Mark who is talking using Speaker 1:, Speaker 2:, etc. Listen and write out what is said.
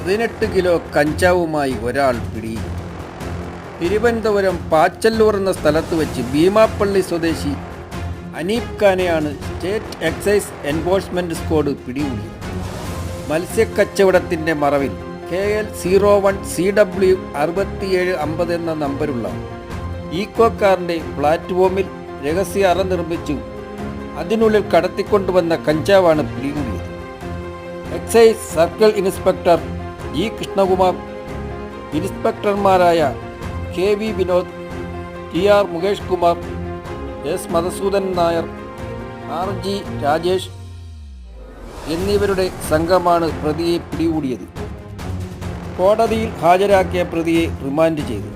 Speaker 1: 18 kilo കഞ്ചാവുമായി ഒരാൾ പിടി. തിരുവനന്തപുരം പാച്ചല്ലൂർ എന്ന സ്ഥലത്ത് വെച്ച് ഭീമാപ്പള്ളി സ്വദേശി അനീഫ് ഖാനെയാണ് സ്റ്റേറ്റ് എക്സൈസ് എൻഫോഴ്സ്മെൻറ്റ് സ്ക്വാഡ് പിടികൂടിയത്. മത്സ്യക്കച്ചവടത്തിൻ്റെ മറവിൽ KL 01 CW 6750 എന്ന നമ്പറുള്ള ഈക്കോ കാറിൻ്റെ പ്ലാറ്റ്ഫോമിൽ രഹസ്യ അറ നിർമ്മിച്ചു അതിനുള്ളിൽ കടത്തിക്കൊണ്ടുവന്ന കഞ്ചാവാണ് പിടികൂടിയത്. Excise circle inspector G Krishnakumar, ഇൻസ്പെക്ടർമാരായ KV Vinod, TR Mukesh Kumar, S Madhusudan Nair, RG Rajesh എന്നിവരുടെ സംഘമാണ് പ്രതിയെ പിടികൂടിയത്. കോടതിയിൽ ഹാജരാക്കിയ പ്രതിയെ റിമാൻഡ് ചെയ്തു.